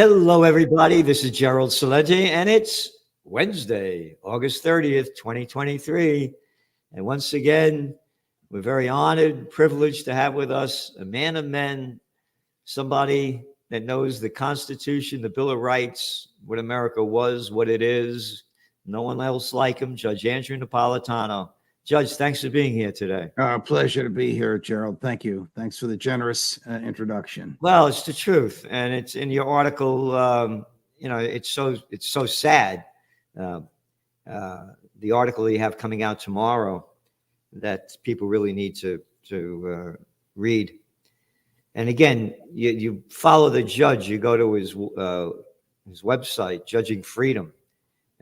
Hello, everybody. This is Gerald Celente, and it's Wednesday, August 30th, 2023. And once again, we're very honored, privileged to have with us a man of men, somebody that knows the Constitution, the Bill of Rights, what America was, what it is. No one else like him, Judge Andrew Napolitano. Judge, thanks for being here today. Pleasure to be here, Gerald. Thank you. Thanks for the generous introduction. Well, it's the truth, and it's in your article. It's so sad. The article you have coming out tomorrow that people really need to read. And again, you follow the judge. You go to his website, Judging Freedom,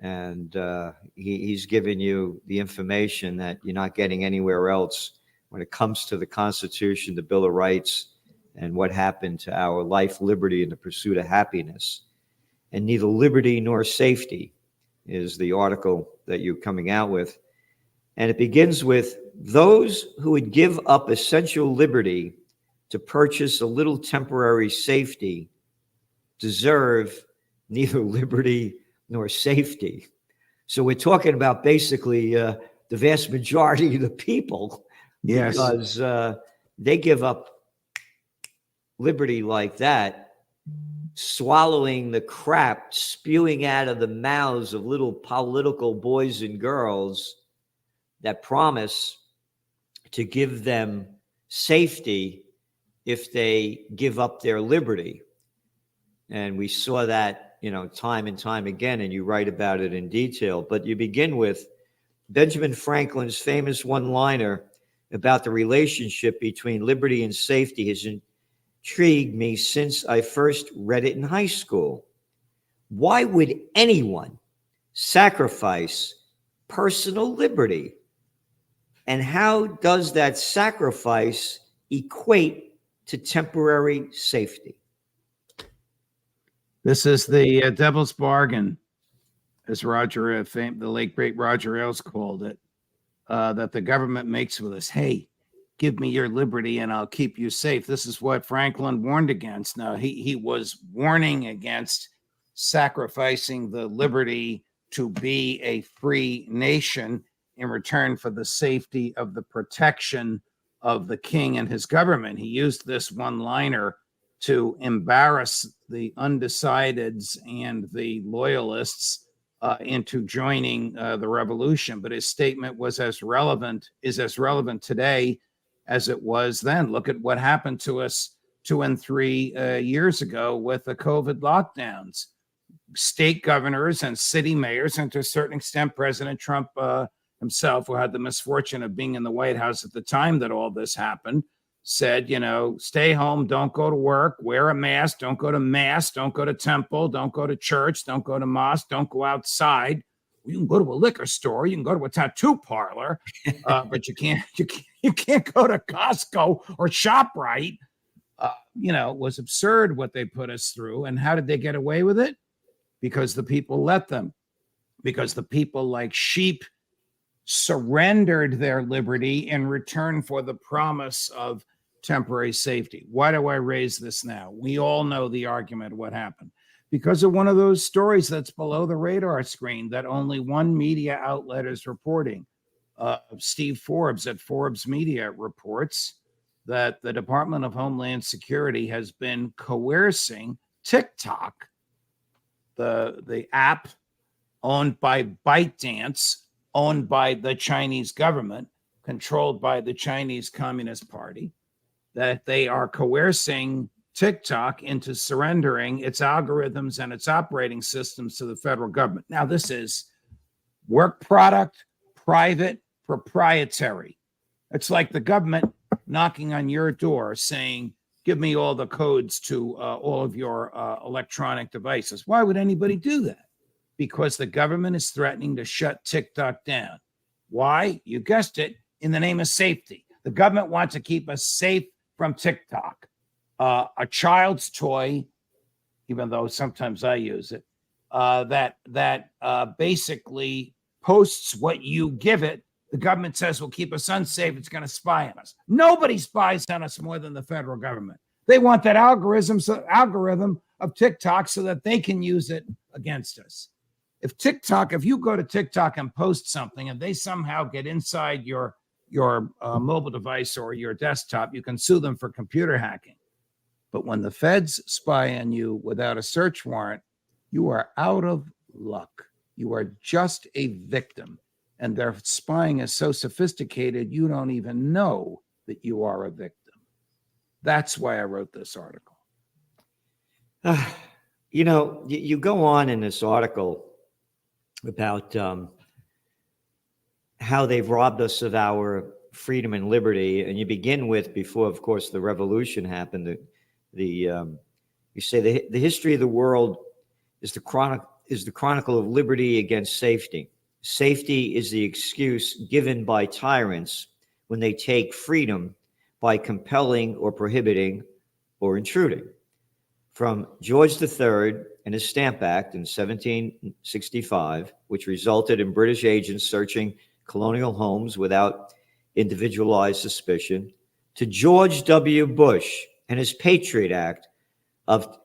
and he's giving you the information that you're not getting anywhere else when it comes to the Constitution, the Bill of Rights, and what happened to our life, liberty, and the pursuit of happiness. And neither liberty nor safety is the article that you're coming out with. And it begins with, those who would give up essential liberty to purchase a little temporary safety deserve neither liberty nor safety. So we're talking about basically the vast majority of the people. Yes. Because they give up liberty like that, swallowing the crap spewing out of the mouths of little political boys and girls that promise to give them safety if they give up their liberty. And we saw that, time and time again, and you write about it in detail. But you begin with Benjamin Franklin's famous one-liner about the relationship between liberty and safety has intrigued me since I first read it in high school. Why would anyone sacrifice personal liberty? And how does that sacrifice equate to temporary safety? This is the devil's bargain, as the late great Roger Ailes called it, that the government makes with us. Hey, give me your liberty and I'll keep you safe. This is what Franklin warned against. Now, he was warning against sacrificing the liberty to be a free nation in return for the safety of the protection of the king and his government. He used this one-liner to embarrass the undecideds and the loyalists into joining the revolution. But his statement is as relevant today as it was then. Look at what happened to us 2 and 3 years ago with the COVID lockdowns. State governors and city mayors, and to a certain extent, President Trump himself, who had the misfortune of being in the White House at the time that all this happened, said, stay home, don't go to work, wear a mask, don't go to mass, don't go to temple, don't go to church, don't go to mosque, don't go outside. You can go to a liquor store, you can go to a tattoo parlor, but you can't go to Costco or ShopRite. It was absurd what they put us through. And how did they get away with it? Because the people let them. Because the people, like sheep, surrendered their liberty in return for the promise of temporary safety. Why do I raise this now? We all know the argument of what happened. Because of one of those stories that's below the radar screen that only one media outlet is reporting. Steve Forbes at Forbes Media reports that the Department of Homeland Security has been coercing TikTok, the app owned by ByteDance, owned by the Chinese government, controlled by the Chinese Communist Party, that they are coercing TikTok into surrendering its algorithms and its operating systems to the federal government. Now, this is work product, private, proprietary. It's like the government knocking on your door saying, give me all the codes to all of your electronic devices. Why would anybody do that? Because the government is threatening to shut TikTok down. Why? You guessed it, in the name of safety. The government wants to keep us safe from TikTok. A child's toy, even though sometimes I use it, that basically posts what you give it. The government says will keep us unsafe. It's going to spy on us. Nobody spies on us more than the federal government. They want that algorithm of TikTok so that they can use it against us. If you go to TikTok and post something and they somehow get inside your mobile device or your desktop, you can sue them for computer hacking. But when the feds spy on you without a search warrant, you are out of luck. You are just a victim. And their spying is so sophisticated, you don't even know that you are a victim. That's why I wrote this article. You go on in this article about how they've robbed us of our freedom and liberty, and you begin with, before, of course, the revolution happened, you say the history of the world is the chronicle of liberty against safety. Safety is the excuse given by tyrants when they take freedom by compelling or prohibiting or intruding. From George III and his Stamp Act in 1765, which resulted in British agents searching colonial homes without individualized suspicion, to George W. Bush and his Patriot Act of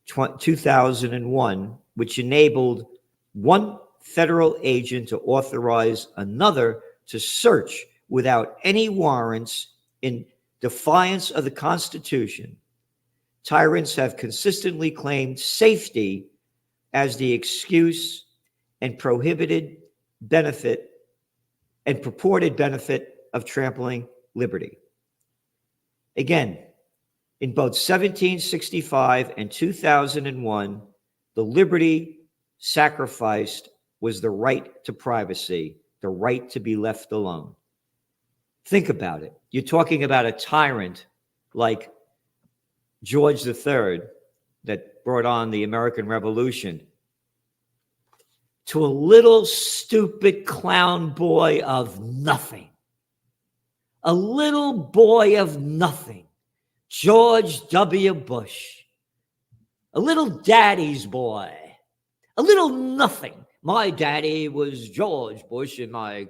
2001, which enabled one federal agent to authorize another to search without any warrants in defiance of the Constitution. Tyrants have consistently claimed safety as the excuse and purported benefit of trampling liberty. Again, in both 1765 and 2001, the liberty sacrificed was the right to privacy, the right to be left alone. Think about it. You're talking about a tyrant like George III that brought on the American Revolution, to a little stupid clown boy of nothing. A little boy of nothing. George W. Bush. A little daddy's boy. A little nothing. My daddy was George Bush and my